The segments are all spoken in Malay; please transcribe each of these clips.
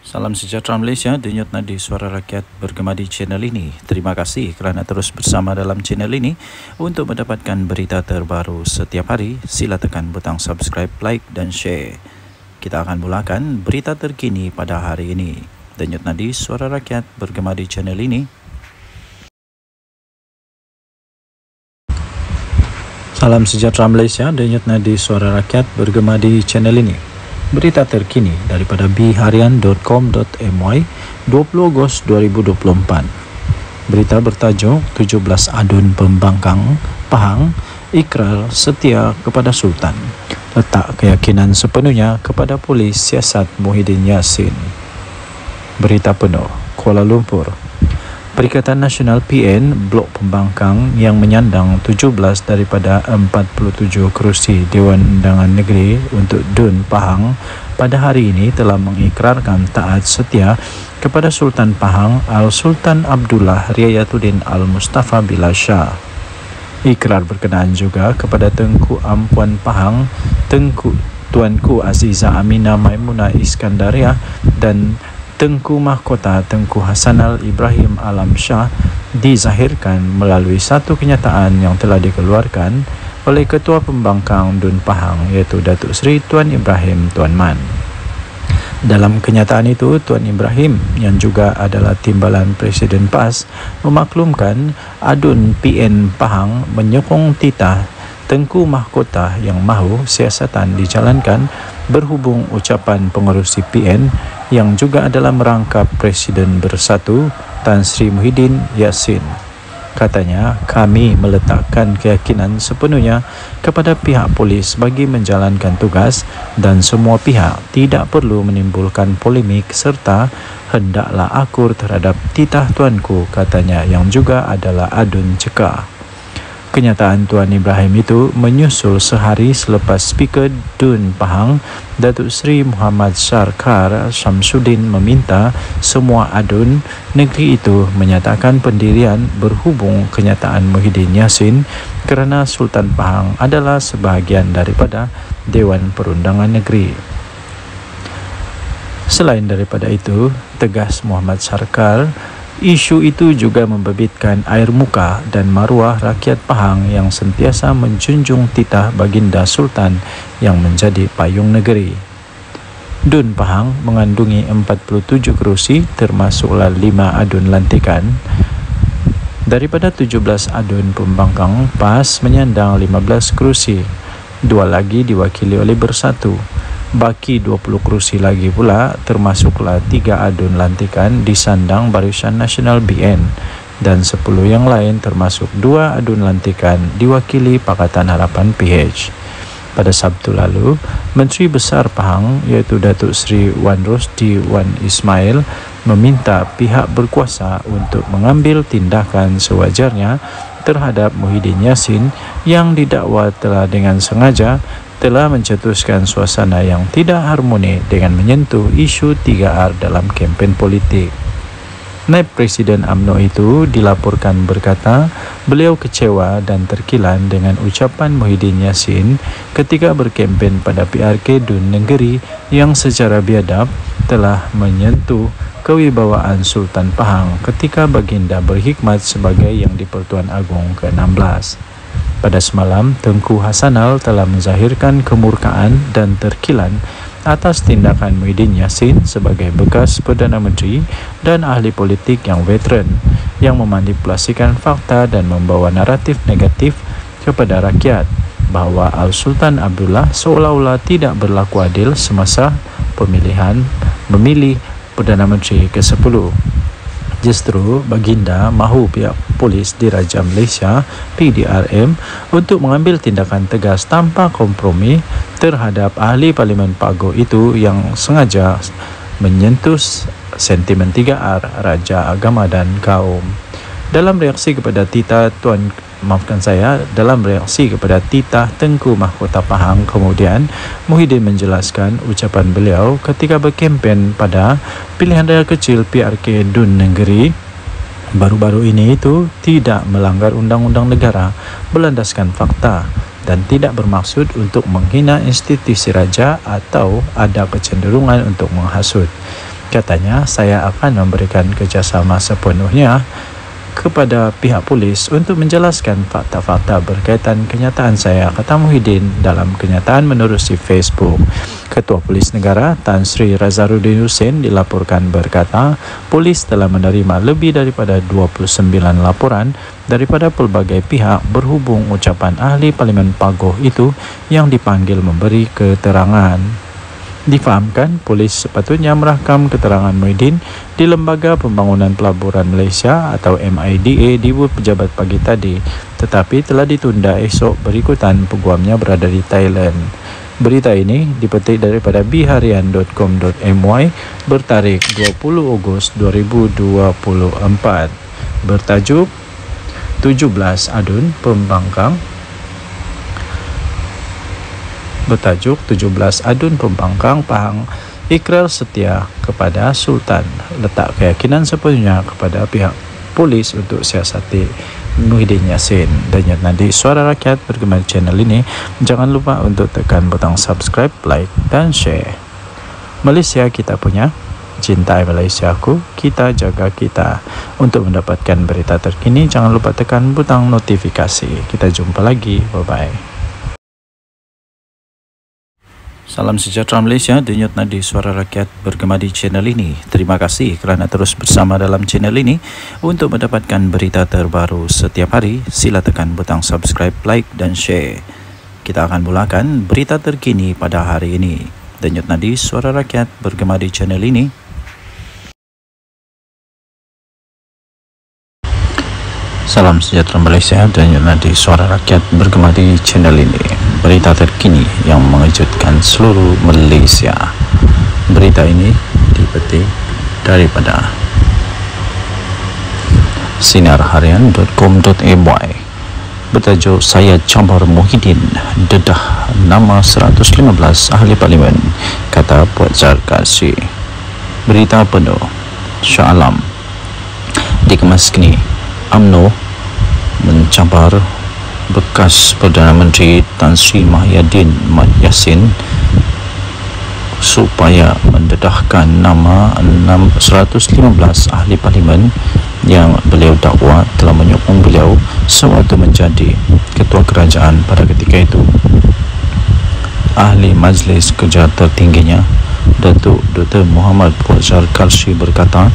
Salam sejahtera Malaysia, denyut nadi suara rakyat bergema di channel ini. Terima kasih kerana terus bersama dalam channel ini. Untuk mendapatkan berita terbaru setiap hari, sila tekan butang subscribe, like dan share. Kita akan mulakan berita terkini pada hari ini. Denyut nadi suara rakyat bergema di channel ini. Salam sejahtera Malaysia, denyut nadi suara rakyat bergema di channel ini. Berita terkini daripada bharian.com.my 20 Ogos 2024. Berita bertajuk 17 adun pembangkang Pahang ikrar setia kepada Sultan, letak keyakinan sepenuhnya kepada polis siasat Muhyiddin Yassin. Berita penuh. Kuala Lumpur. Perikatan Nasional PN Blok Pembangkang yang menyandang 17 daripada 47 kerusi Dewan Undangan Negeri untuk DUN Pahang pada hari ini telah mengikrarkan taat setia kepada Sultan Pahang Al-Sultan Abdullah Riayatuddin Al-Mustafa Billah Shah. Ikrar berkenaan juga kepada Tengku Ampuan Pahang, Tuanku Aziza Aminah Maimunah Iskandariah dan Tengku Mahkota Tengku Hasanal Ibrahim Alam Shah dizahirkan melalui satu kenyataan yang telah dikeluarkan oleh Ketua Pembangkang DUN Pahang iaitu Datuk Seri Tuan Ibrahim Tuan Man. Dalam kenyataan itu, Tuan Ibrahim yang juga adalah timbalan Presiden PAS memaklumkan adun PN Pahang menyokong titah Tengku Mahkota yang mahu siasatan dijalankan berhubung ucapan pengerusi PN yang juga adalah merangkap Presiden Bersatu Tan Sri Muhyiddin Yassin. Katanya, kami meletakkan keyakinan sepenuhnya kepada pihak polis bagi menjalankan tugas dan semua pihak tidak perlu menimbulkan polemik serta hendaklah akur terhadap titah tuanku, katanya, yang juga adalah adun cekah. Kenyataan Tuan Ibrahim itu menyusul sehari selepas Speaker DUN Pahang Datuk Seri Muhammad Sarkar Syamsuddin meminta semua adun negeri itu menyatakan pendirian berhubung kenyataan Muhyiddin Yassin kerana Sultan Pahang adalah sebahagian daripada Dewan Perundangan Negeri. Selain daripada itu, tegas Muhammad Sarkar, isu itu juga membabitkan air muka dan maruah rakyat Pahang yang sentiasa menjunjung titah baginda Sultan yang menjadi payung negeri. DUN Pahang mengandungi 47 kerusi termasuklah 5 adun lantikan. Daripada 17 adun pembangkang, PAS menyandang 15 kerusi, 2 lagi diwakili oleh Bersatu. Baki 20 kerusi lagi pula termasuklah 3 adun lantikan disandang Barisan Nasional BN dan 10 yang lain termasuk 2 adun lantikan diwakili Pakatan Harapan PH. Pada Sabtu lalu, Menteri Besar Pahang iaitu Datuk Seri Wan Rosdi Wan Ismail meminta pihak berkuasa untuk mengambil tindakan sewajarnya terhadap Muhyiddin Yassin yang didakwa telah dengan sengaja telah mencetuskan suasana yang tidak harmoni dengan menyentuh isu 3R dalam kempen politik. Naib Presiden UMNO itu dilaporkan berkata beliau kecewa dan terkilan dengan ucapan Muhyiddin Yassin ketika berkempen pada PRK DUN Negeri yang secara biadab telah menyentuh kewibawaan Sultan Pahang ketika baginda berkhidmat sebagai Yang di-Pertuan Agong ke-16. Pada semalam, Tengku Hasanal telah menzahirkan kemurkaan dan terkilan atas tindakan Muhyiddin Yassin sebagai bekas Perdana Menteri dan ahli politik yang veteran yang memanipulasikan fakta dan membawa naratif negatif kepada rakyat bahawa Al-Sultan Abdullah seolah-olah tidak berlaku adil semasa pemilihan memilih Perdana Menteri ke-10. Justru baginda mahu pihak polis Diraja Malaysia PDRM untuk mengambil tindakan tegas tanpa kompromi terhadap ahli Parlimen Pago itu yang sengaja menyentuh sentimen 3R, Raja, Agama dan Kaum. Dalam reaksi kepada titah Tengku Mahkota Pahang, kemudian Muhyiddin menjelaskan ucapan beliau ketika berkempen pada pilihan raya kecil PRK DUN Negeri baru-baru ini itu tidak melanggar undang-undang negara, berlandaskan fakta dan tidak bermaksud untuk menghina institusi raja atau ada kecenderungan untuk menghasut. Katanya, saya akan memberikan kerjasama sepenuhnya kepada pihak polis untuk menjelaskan fakta-fakta berkaitan kenyataan saya, kata Muhyiddin dalam kenyataan menerusi Facebook. Ketua Polis Negara Tan Sri Razaruddin Hussein dilaporkan berkata, polis telah menerima lebih daripada 29 laporan daripada pelbagai pihak berhubung ucapan ahli Parlimen Pagoh itu yang dipanggil memberi keterangan. Difahamkan, polis sepatutnya merakam keterangan Muhyiddin di Lembaga Pembangunan Pelaburan Malaysia atau MIDA di pejabat pagi tadi, tetapi telah ditunda esok berikutan peguamnya berada di Thailand. Berita ini dipetik daripada biharian.com.my bertarikh 20 Ogos 2024 bertajuk 17 Adun Pembangkang Pahang ikrar setia kepada Sultan, letak keyakinan sepenuhnya kepada pihak polis untuk siasati Muhyiddin Yassin. Dan nanti Suara Rakyat bergema di channel ini. Jangan lupa untuk tekan butang subscribe, like dan share. Malaysia kita punya, cintai Malaysiaku, kita jaga kita. Untuk mendapatkan berita terkini, jangan lupa tekan butang notifikasi. Kita jumpa lagi, bye bye. Salam sejahtera Malaysia, denyut nadi Suara Rakyat bergema di channel ini. Terima kasih kerana terus bersama dalam channel ini. Untuk mendapatkan berita terbaru setiap hari, sila tekan butang subscribe, like dan share. Kita akan mulakan berita terkini pada hari ini. Denyut nadi Suara Rakyat bergema di channel ini. Salam sejahtera Malaysia, denyut nadi Suara Rakyat bergema di channel ini. Berita terkini yang mengejutkan seluruh Malaysia. Berita ini dipetik daripada sinarharian.com.my bertajuk Saya Cabar Muhyiddin dedah nama 115 ahli parlimen, kata Puan Zarkasi. Berita penuh Shah Alam dikemas kini. UMNO mencabar bekas Perdana Menteri Tan Sri Muhyiddin Yassin supaya mendedahkan nama 115 ahli parlimen yang beliau dakwa telah menyokong beliau sewaktu menjadi ketua kerajaan pada ketika itu. Ahli Majlis Kerja tertingginya, Datuk Dr. Muhammad Fauzal Karshi berkata,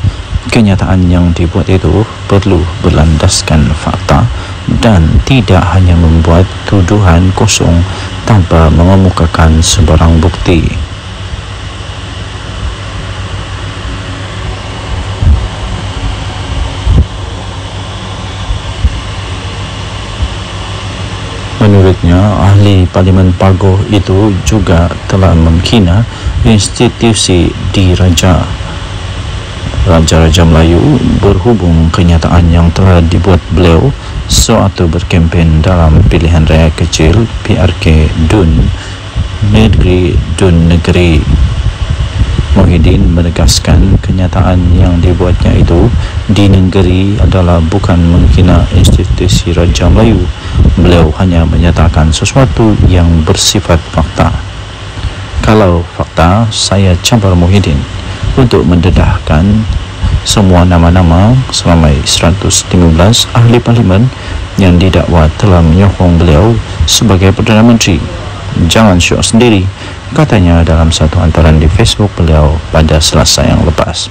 kenyataan yang dibuat itu perlu berlandaskan fakta dan tidak hanya membuat tuduhan kosong tanpa mengemukakan sebarang bukti. Menurutnya, ahli Parlimen Pagoh itu juga telah menghina institusi Raja Melayu berhubung kenyataan yang telah dibuat beliau sewaktu berkempen dalam pilihan raya kecil PRK Dun Negeri. Muhyiddin menegaskan kenyataan yang dibuatnya itu di negeri adalah bukan menghina institusi Raja Melayu. Beliau hanya menyatakan sesuatu yang bersifat fakta. Kalau fakta, saya cabar Muhyiddin untuk mendedahkan semua nama-nama selama 115 ahli parlimen yang didakwa telah menyokong beliau sebagai Perdana Menteri. Jangan syok sendiri, katanya dalam satu hantaran di Facebook beliau pada Selasa yang lepas.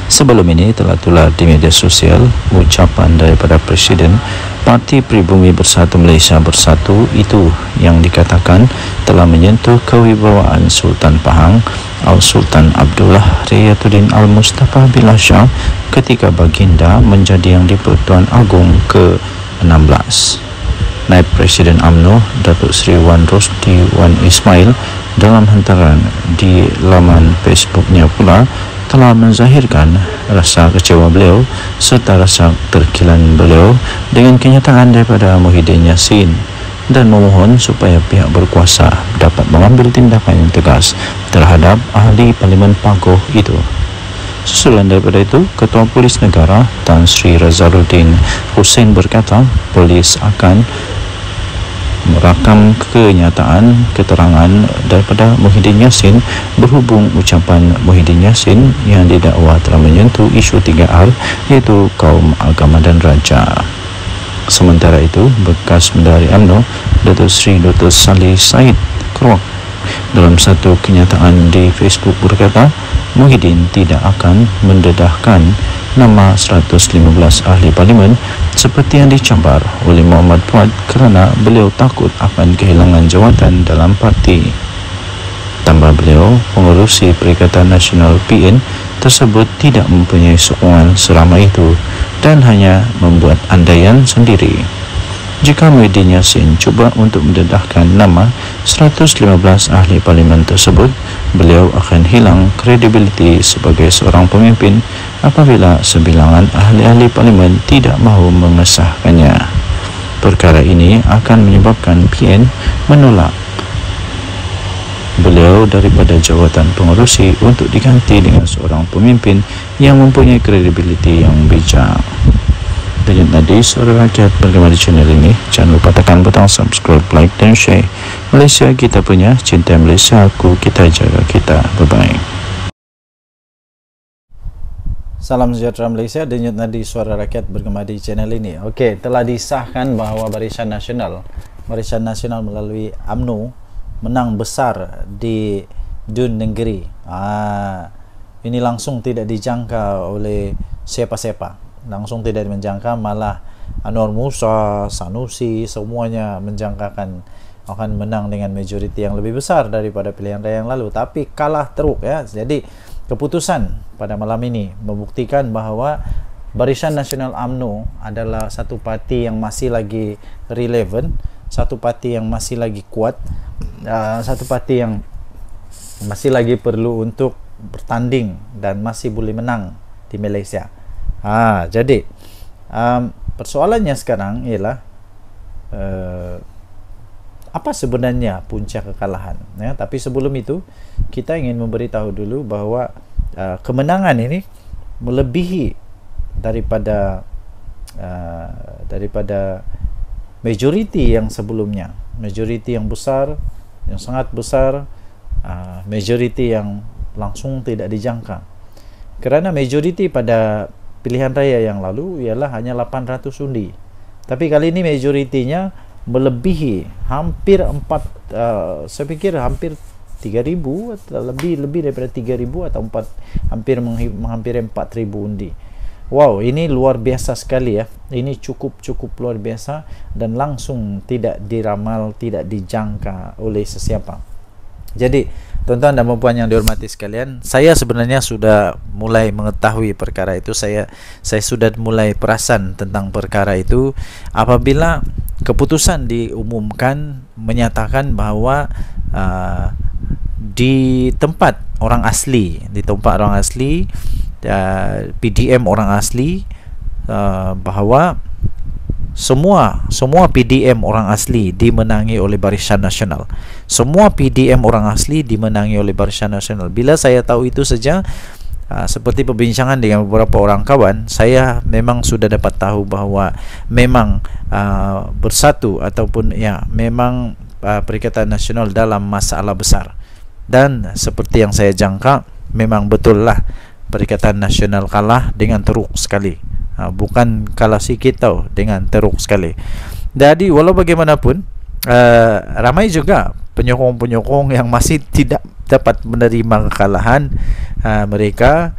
Sebelum ini telah tular di media sosial ucapan daripada Presiden Parti Pribumi Bersatu Malaysia Bersatu itu yang dikatakan telah menyentuh kewibawaan Sultan Pahang Al-Sultan Abdullah Riyatuddin Al-Mustafa Billah Shah ketika baginda menjadi Yang di-Pertuan Agong ke-16. Naib Presiden UMNO Datuk Seri Wan Rosdi Wan Ismail dalam hantaran di laman Facebooknya pula telah menzahirkan rasa kecewa beliau serta rasa terkilan beliau dengan kenyataan daripada Muhyiddin Yassin dan memohon supaya pihak berkuasa dapat mengambil tindakan yang tegas terhadap ahli Parlimen Pagoh itu. Susulan daripada itu, Ketua Polis Negara Tan Sri Razaruddin Hussein berkata polis akan merakam kenyataan keterangan daripada Muhyiddin Yassin berhubung ucapan Muhyiddin Yassin yang didakwa telah menyentuh isu 3R iaitu kaum, agama dan raja. Sementara itu, bekas Menteri UMNO Datuk Seri Dr. Saleh Said Keruak dalam satu kenyataan di Facebook berkata Muhyiddin tidak akan mendedahkan nama 115 ahli parlimen seperti yang dicabar oleh Muhammad Fuad kerana beliau takut akan kehilangan jawatan dalam parti. Tambah beliau, pengerusi Perikatan Nasional PN tersebut tidak mempunyai sokongan seramai itu dan hanya membuat andaian sendiri. Jika Muhyiddin Yassin cuba untuk mendedahkan nama 115 ahli parlimen tersebut, beliau akan hilang kredibiliti sebagai seorang pemimpin apabila sebilangan ahli-ahli parlimen tidak mahu mengesahkannya. Perkara ini akan menyebabkan PN menolak beliau daripada jawatan pengerusi untuk diganti dengan seorang pemimpin yang mempunyai kredibiliti yang bijak. Denyut Nadi Suara Rakyat bergema di channel ini. Jangan lupa tekan butang subscribe, like dan share. Malaysia kita punya, cinta Malaysia aku, kita jaga kita. Bye-bye. Salam sejahtera Malaysia. Denyut Nadi Suara Rakyat bergema di channel ini. Okey, telah disahkan bahawa Barisan Nasional melalui UMNO menang besar di DUN Negeri. Ini langsung tidak dijangka oleh siapa-siapa. Langsung tidak menjangka, malah Anwar Musa, Sanusi, semuanya menjangkakan akan menang dengan majoriti yang lebih besar daripada pilihan raya yang lalu, tapi kalah teruk ya. Jadi keputusan pada malam ini membuktikan bahawa Barisan Nasional UMNO adalah satu parti yang masih lagi relevan, satu parti yang masih lagi kuat, satu parti yang masih lagi perlu untuk bertanding dan masih boleh menang di Malaysia. Jadi persoalannya sekarang ialah apa sebenarnya punca kekalahan ya? Tapi sebelum itu kita ingin memberitahu dulu bahawa kemenangan ini melebihi daripada majoriti yang sebelumnya, majoriti yang besar, yang sangat besar, majoriti yang langsung tidak dijangka. Kerana majoriti pada pilihan raya yang lalu ialah hanya 800 undi. Tapi kali ini majoritinya melebihi hampir saya pikir hampir 3,000 atau lebih daripada 3,000 atau hampir 4,000 undi. Wow, ini luar biasa sekali ya. Ini cukup luar biasa dan langsung tidak diramal, tidak dijangka oleh sesiapa. Jadi tuan-tuan dan puan yang dihormati sekalian, saya sebenarnya sudah mulai mengetahui perkara itu. Saya sudah mulai perasan tentang perkara itu apabila keputusan diumumkan menyatakan bahawa di tempat orang asli, PDM orang asli, bahawa semua PDM orang asli dimenangi oleh Barisan Nasional. Semua PDM orang asli dimenangi oleh Barisan Nasional. Bila saya tahu itu saja, seperti perbincangan dengan beberapa orang kawan, saya memang sudah dapat tahu bahawa memang bersatu ataupun ya memang Perikatan Nasional dalam masalah besar. Dan seperti yang saya jangka, memang betul lah Perikatan Nasional kalah dengan teruk sekali. Bukan kalah sikit tau, dengan teruk sekali. Jadi walau bagaimanapun ramai juga penyokong-penyokong yang masih tidak dapat menerima kekalahan mereka,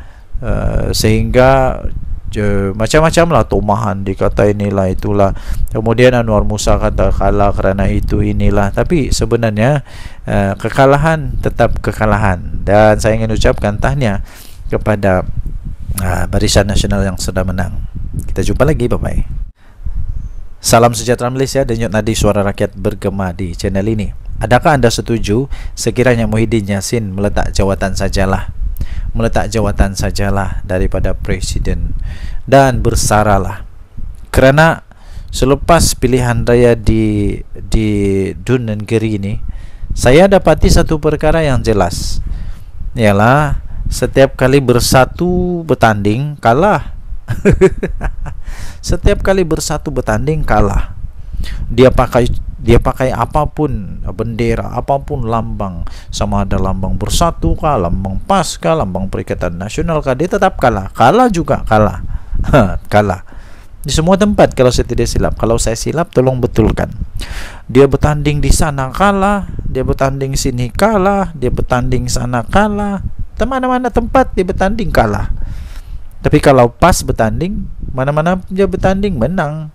sehingga macam-macam lah tomahan, dikata inilah itulah, kemudian Anwar Musa kata kalah kerana itu inilah. Tapi sebenarnya kekalahan tetap kekalahan, dan saya ingin ucapkan tahniah kepada Barisan Nasional yang sudah menang. Kita jumpa lagi, bye-bye. Salam sejahtera Malaysia. Denyut Nadi Suara Rakyat bergema di channel ini. Adakah anda setuju sekiranya Muhyiddin Yassin meletak jawatan sajalah daripada Presiden dan bersaralah? Kerana selepas pilihan raya di DUN Negeri ini, saya dapati satu perkara yang jelas, ialah setiap kali bersatu bertanding kalah. Setiap kali bersatu bertanding kalah. Dia pakai apapun bendera, apapun lambang, sama ada lambang Bersatu kah, lambang PAS kah, lambang Perikatan Nasional kah, dia tetap kalah. Kalah juga kalah. Kalah di semua tempat kalau saya tidak silap. Kalau saya silap tolong betulkan. Dia bertanding di sana kalah, dia bertanding sini kalah, dia bertanding sana kalah, mana-mana tempat dia bertanding kalah. Tapi kalau PAS bertanding, mana-mana dia bertanding menang.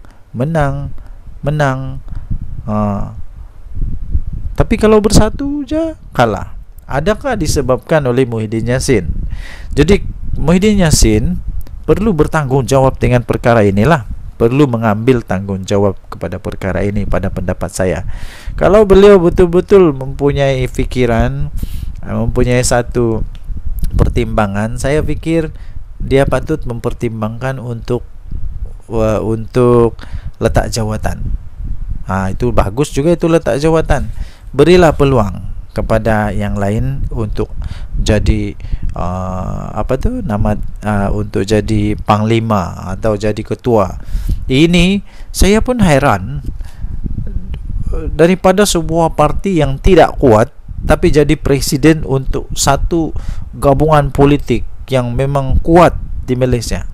Tapi kalau Bersatu aja kalah. Adakah disebabkan oleh Muhyiddin Yassin? Jadi Muhyiddin Yassin perlu bertanggung jawab dengan perkara inilah, perlu mengambil tanggung jawab kepada perkara ini pada pendapat saya. Kalau beliau betul-betul mempunyai fikiran, mempunyai satu pertimbangan, saya pikir dia patut mempertimbangkan untuk letak jawatan. Itu bagus juga, itu letak jawatan. Berilah peluang kepada yang lain untuk jadi untuk jadi panglima atau jadi ketua. Ini saya pun heran, daripada sebuah parti yang tidak kuat tapi jadi presiden untuk satu gabungan politik yang memang kuat di Malaysia.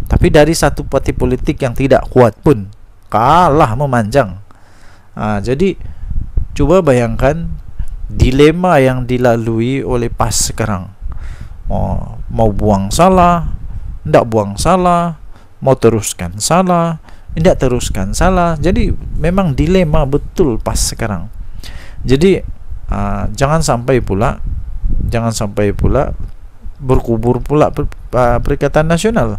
Tapi dari satu parti politik yang tidak kuat pun kalah memanjang. Jadi coba bayangkan dilema yang dilalui oleh PAS sekarang. Mau buang salah, tidak buang salah, mau teruskan salah, tidak teruskan salah. Jadi memang dilema betul PAS sekarang. Jadi jangan sampai pula berkubur pula Perikatan Nasional.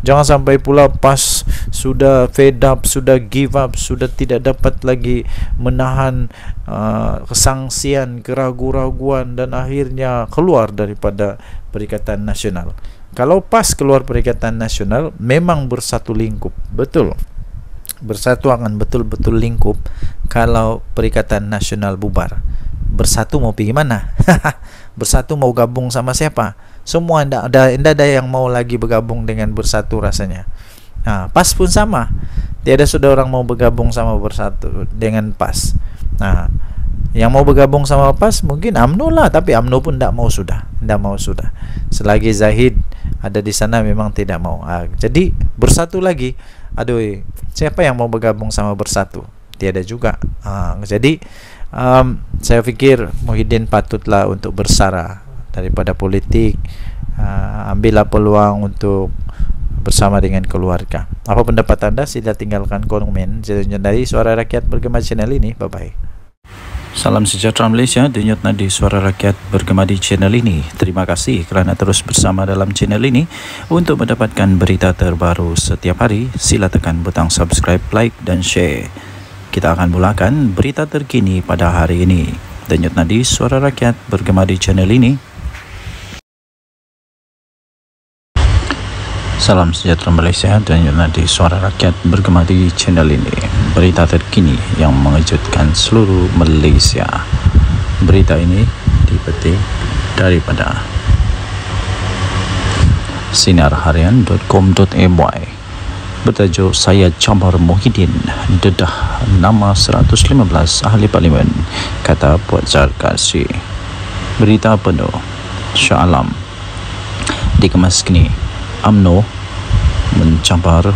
Jangan sampai pula PAS sudah fed up, sudah give up, sudah tidak dapat lagi menahan kesangsian, keraguan-raguan, dan akhirnya keluar daripada Perikatan Nasional. Kalau PAS keluar Perikatan Nasional, memang bersatu lingkup, betul. Bersatu akan betul-betul lingkup. Kalau Perikatan Nasional bubar, Bersatu mau pergi mana? Bersatu mau gabung sama siapa? Semua tidak ada yang mau lagi bergabung dengan Bersatu rasanya. PAS pun sama. Tiada sudah orang mau bergabung sama Bersatu dengan PAS. Yang mau bergabung sama PAS mungkin UMNO lah, tapi UMNO pun tidak mau sudah. Selagi Zahid ada di sana memang tidak mau. Jadi Bersatu lagi. Aduh, siapa yang mau bergabung sama Bersatu? Tiada juga. Jadi saya pikir Muhyiddin patutlah untuk bersara daripada politik. Ambillah peluang untuk bersama dengan keluarga. Apa pendapat anda? Sila tinggalkan komen dari Suara Rakyat Bergema channel ini. Bye bye. Salam sejahtera Malaysia, denyut nadi Suara Rakyat Bergema di channel ini. Terima kasih kerana terus bersama dalam channel ini. Untuk mendapatkan berita terbaru setiap hari, sila tekan butang subscribe, like dan share. Kita akan mulakan berita terkini pada hari ini. Denyut nadi Suara Rakyat Bergema di channel ini. Salam sejahtera Malaysia, denyut nadi Suara Rakyat Bergema di channel ini. Berita terkini yang mengejutkan seluruh Malaysia. Berita ini dipetik daripada sinarharian.com.my bertajuk Saya Cabar Muhyiddin dedah nama 115 ahli parlimen, kata Puan Zarkasi. Berita penuh Shah Alam dikemas kini. UMNO mencabar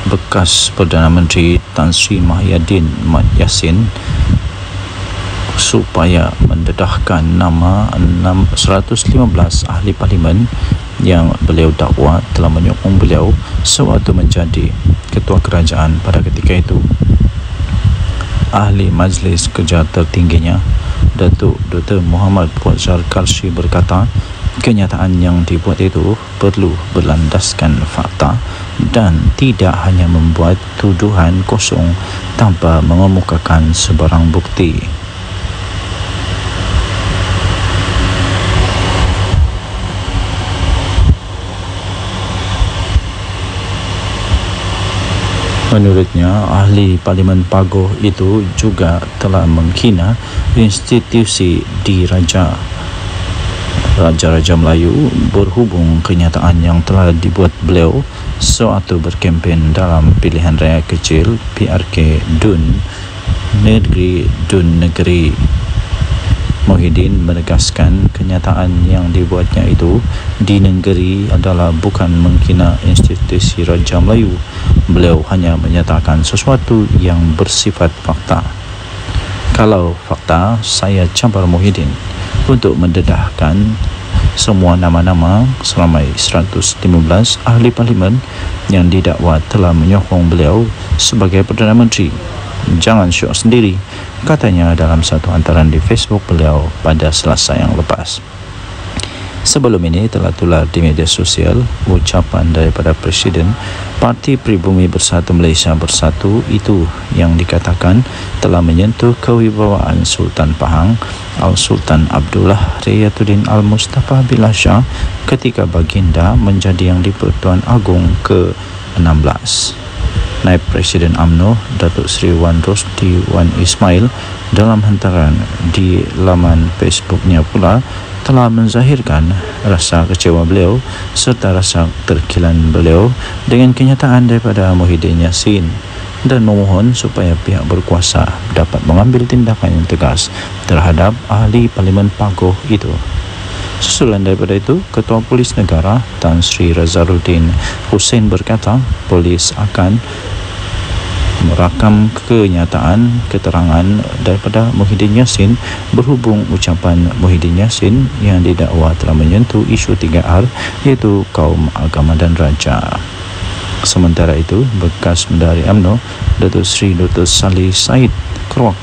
bekas Perdana Menteri Tan Sri Muhyiddin Yassin supaya mendedahkan nama 115 ahli parlimen yang beliau dakwa telah menyokong beliau sewaktu menjadi ketua kerajaan pada ketika itu. Ahli Majlis Kerja tertingginya, Datuk Dr. Muhammad Puan Zarkasi berkata, kenyataan yang dibuat itu perlu berlandaskan fakta dan tidak hanya membuat tuduhan kosong tanpa mengemukakan sebarang bukti. Menurutnya, ahli Parlimen Pagoh itu juga telah menghina institusi diraja Raja-Raja Melayu berhubung kenyataan yang telah dibuat beliau sewaktu berkempen dalam pilihan raya kecil PRK Dun Negeri. Muhyiddin menegaskan kenyataan yang dibuatnya itu di negeri adalah bukan menghina institusi Raja Melayu. Beliau hanya menyatakan sesuatu yang bersifat fakta. Kalau fakta, saya cabar Muhyiddin untuk mendedahkan semua nama-nama seramai 115 ahli parlimen yang didakwa telah menyokong beliau sebagai Perdana Menteri. Jangan syok sendiri, katanya dalam satu hantaran di Facebook beliau pada Selasa yang lepas. Sebelum ini telah tular di media sosial ucapan daripada Presiden Parti Pribumi Bersatu Malaysia Bersatu itu yang dikatakan telah menyentuh kewibawaan Sultan Pahang Al-Sultan Abdullah Riyatuddin Al-Mustafa Billah Shah ketika baginda menjadi Yang di-Pertuan Agong ke-16. Naib Presiden UMNO Datuk Seri Wan Rosdi Wan Ismail dalam hantaran di laman Facebooknya pula telah menzahirkan rasa kecewa beliau serta rasa terkilan beliau dengan kenyataan daripada Muhyiddin Yassin dan memohon supaya pihak berkuasa dapat mengambil tindakan yang tegas terhadap ahli Parlimen Pagoh itu. Susulan daripada itu, Ketua Polis Negara Tan Sri Razaruddin Hussein berkata polis akan merakam kenyataan keterangan daripada Muhyiddin Yassin berhubung ucapan Muhyiddin Yassin yang didakwa telah menyentuh isu 3R iaitu kaum, agama dan raja. Sementara itu, bekas Menteri UMNO Datuk Seri Dr. Salih Said Keruak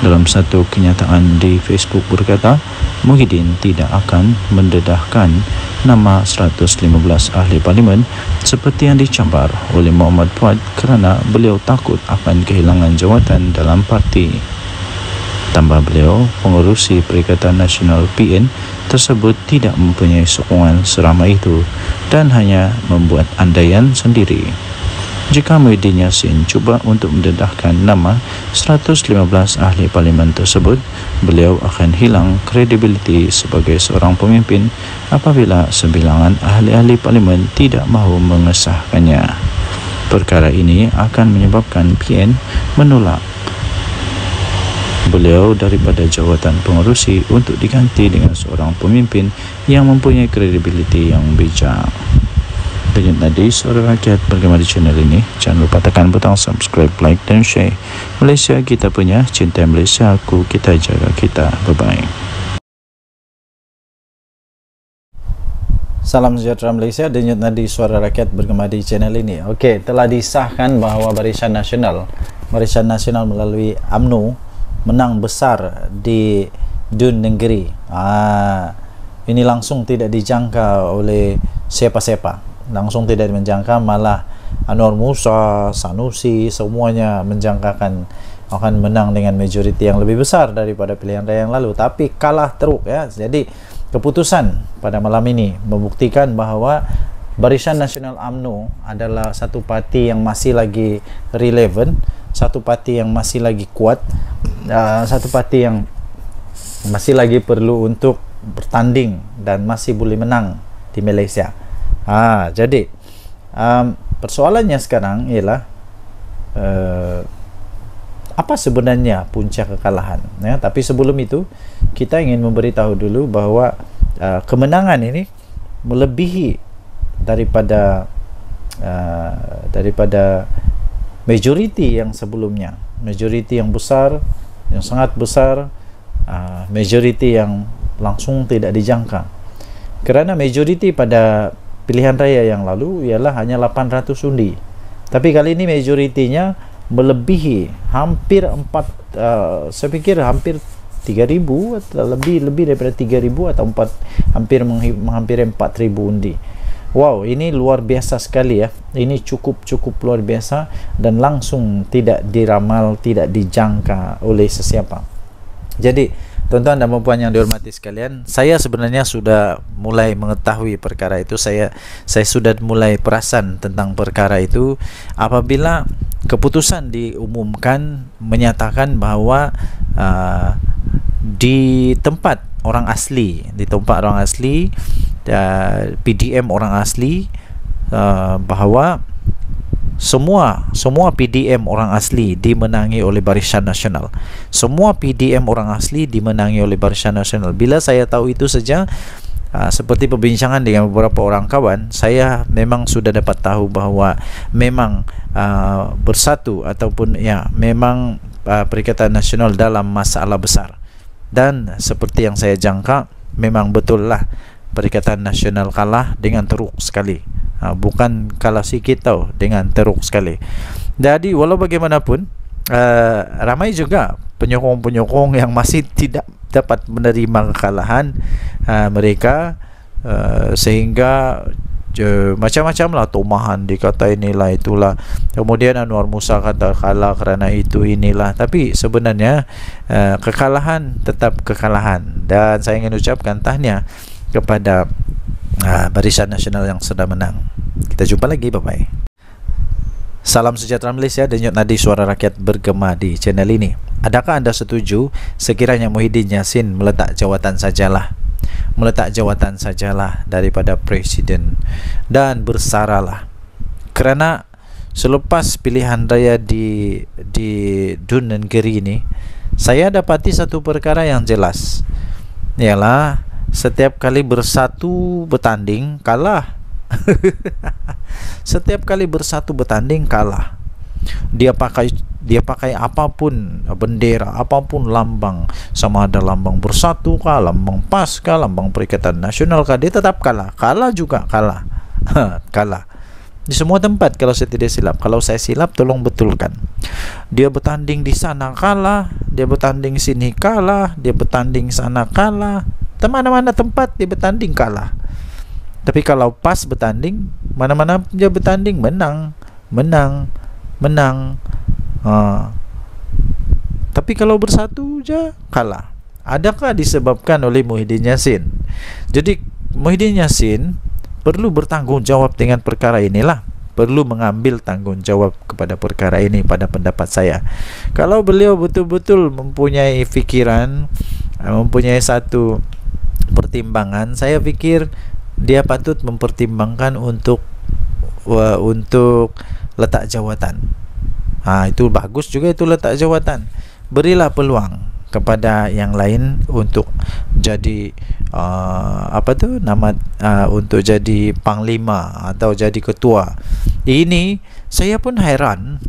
dalam satu kenyataan di Facebook berkata Muhyiddin tidak akan mendedahkan nama 115 ahli parlimen seperti yang dicabar oleh Muhammad Fuad kerana beliau takut akan kehilangan jawatan dalam parti. Tambah beliau, pengerusi Perikatan Nasional PN tersebut tidak mempunyai sokongan seramai itu dan hanya membuat andaian sendiri. Jika Muhyiddin Yassin cuba untuk mendedahkan nama 115 ahli parlimen tersebut, beliau akan hilang kredibiliti sebagai seorang pemimpin apabila sebilangan ahli-ahli parlimen tidak mahu mengesahkannya. Perkara ini akan menyebabkan PN menolak beliau daripada jawatan pengerusi untuk diganti dengan seorang pemimpin yang mempunyai kredibiliti yang bijak. Denyut nadi suara rakyat bergema di channel ini. Jangan lupa tekan butang subscribe, like dan share. Malaysia kita punya, cinta Malaysia aku, kita jaga kita. Bye-bye. Salam sejahtera Malaysia, denyut nadi suara rakyat bergema di channel ini. Okey, telah disahkan bahawa Barisan Nasional melalui UMNO menang besar di Dun Negeri. Ini langsung tidak dijangka oleh siapa-siapa. Langsung tidak menjangka, malah Anwar Musa, Sanusi, semuanya menjangkakan akan menang dengan majoriti yang lebih besar daripada pilihan raya yang lalu, tapi kalah teruk ya. Jadi keputusan pada malam ini membuktikan bahawa Barisan Nasional UMNO adalah satu parti yang masih lagi relevan, satu parti yang masih lagi kuat, satu parti yang masih lagi perlu untuk bertanding dan masih boleh menang di Malaysia. Jadi persoalannya sekarang ialah apa sebenarnya punca kekalahan ya? Tapi sebelum itu kita ingin memberitahu dulu bahawa kemenangan ini melebihi daripada majoriti yang sebelumnya, majoriti yang besar, yang sangat besar, majoriti yang langsung tidak dijangka. Kerana majoriti pada pilihan raya yang lalu ialah hanya 800 undi, tapi kali ini majoritinya melebihi hampir saya pikir hampir 3,000 atau lebih daripada 3,000 atau hampir 4,000 undi. Wow, ini luar biasa sekali ya. Ini cukup luar biasa dan langsung tidak diramal, tidak dijangka oleh sesiapa. Jadi tuan-tuan dan puan yang dihormati sekalian, saya sebenarnya sudah mulai mengetahui perkara itu. Saya sudah mulai perasan tentang perkara itu apabila keputusan diumumkan menyatakan bahawa di tempat orang asli, ditumpak orang asli, PDM orang asli, bahawa semua PDM orang asli dimenangi oleh Barisan Nasional. Semua PDM orang asli dimenangi oleh Barisan Nasional. Bila saya tahu itu saja, seperti perbincangan dengan beberapa orang kawan, saya memang sudah dapat tahu bahawa memang bersatu ataupun memang Perikatan Nasional dalam masalah besar. Dan seperti yang saya jangka, memang betul lah Perikatan Nasional kalah dengan teruk sekali. Bukan kalah sikit tau, dengan teruk sekali. Jadi walau bagaimanapun, ramai juga penyokong-penyokong yang masih tidak dapat menerima kekalahan mereka, sehingga macam-macam lah tomahan, dikata inilah itulah, kemudian Anwar Musa kata kalah kerana itu inilah. Tapi sebenarnya kekalahan tetap kekalahan, dan saya ingin ucapkan tahniah kepada Barisan Nasional yang sudah menang. Kita jumpa lagi, bye-bye. Salam sejahtera Malaysia, denyut nadi suara rakyat bergema di channel ini. Adakah anda setuju sekiranya Muhyiddin Yassin meletak jawatan sajalah daripada Presiden dan bersaralah? Kerana selepas pilihan raya di Dun Negeri ini, saya dapati satu perkara yang jelas, ialah setiap kali bersatu bertanding kalah. Setiap kali bersatu bertanding kalah. Dia pakai apapun bendera, apapun lambang, sama ada lambang Bersatu kah, lambang PAS kah, lambang Perikatan Nasional kah, dia tetap kalah. Kalah juga kalah. Kalah di semua tempat kalau saya tidak silap. Kalau saya silap tolong betulkan. Dia bertanding di sana kalah, dia bertanding sini kalah, dia bertanding sana kalah, mana-mana tempat dia bertanding kalah. Tapi kalau PAS bertanding, mana-mana dia bertanding menang. Tapi kalau Bersatu je kalah. Adakah disebabkan oleh Muhyiddin Yassin? Jadi Muhyiddin Yassin perlu bertanggungjawab dengan perkara inilah. Perlu mengambil tanggungjawab kepada perkara ini pada pendapat saya. Kalau beliau betul-betul mempunyai fikiran, mempunyai satu pertimbangan, saya fikir dia patut mempertimbangkan untuk letak jawatan. Itu bagus juga, itu letak jawatan. Berilah peluang kepada yang lain untuk jadi untuk jadi panglima atau jadi ketua. Ini saya pun heran,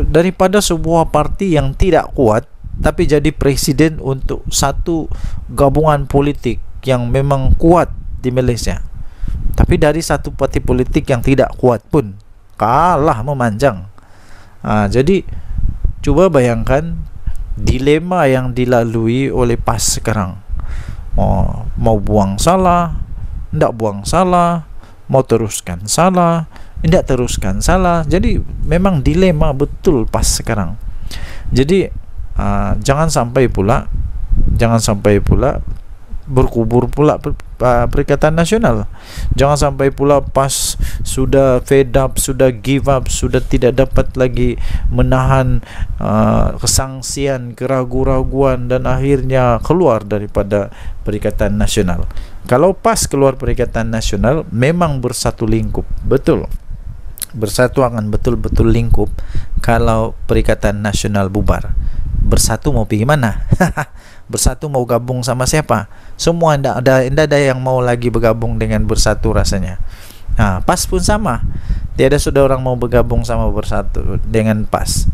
daripada sebuah parti yang tidak kuat tapi jadi presiden untuk satu gabungan politik yang memang kuat di Malaysia. Tapi dari satu parti politik yang tidak kuat pun kalah memanjang. Jadi cuba bayangkan dilema yang dilalui oleh PAS sekarang. Mau buang salah, tidak buang salah, mau teruskan salah, tidak teruskan salah. Jadi memang dilema betul PAS sekarang. Jadi jangan sampai pula berkubur pula Perikatan Nasional. Jangan sampai pula PAS sudah fed up, sudah give up, sudah tidak dapat lagi menahan kesangsian, keraguan-raguan, dan akhirnya keluar daripada Perikatan Nasional. Kalau PAS keluar Perikatan Nasional, memang bersatu lingkup, betul. Bersatu akan betul-betul lingkup. Kalau Perikatan Nasional bubar, Bersatu mau pergi mana? Bersatu mau gabung sama siapa? Semua tidak ada yang mau lagi bergabung dengan Bersatu rasanya. PAS pun sama. Tiada sudah orang mau bergabung sama Bersatu dengan PAS.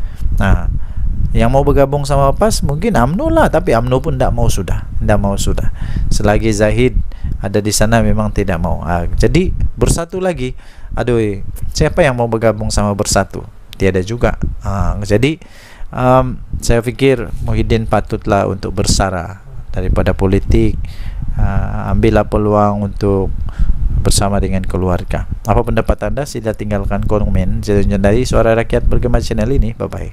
Yang mau bergabung sama PAS mungkin UMNO lah, tapi UMNO pun tidak mau sudah. Selagi Zahid ada di sana memang tidak mau. Jadi Bersatu lagi. Aduh, siapa yang mau bergabung sama Bersatu? Tiada juga. Jadi saya fikir Muhyiddin patutlah untuk bersara daripada politik. Ambillah peluang untuk bersama dengan keluarga. Apa pendapat anda? Sila tinggalkan komen. Dari Suara Rakyat Bergema channel ini. Bye bye.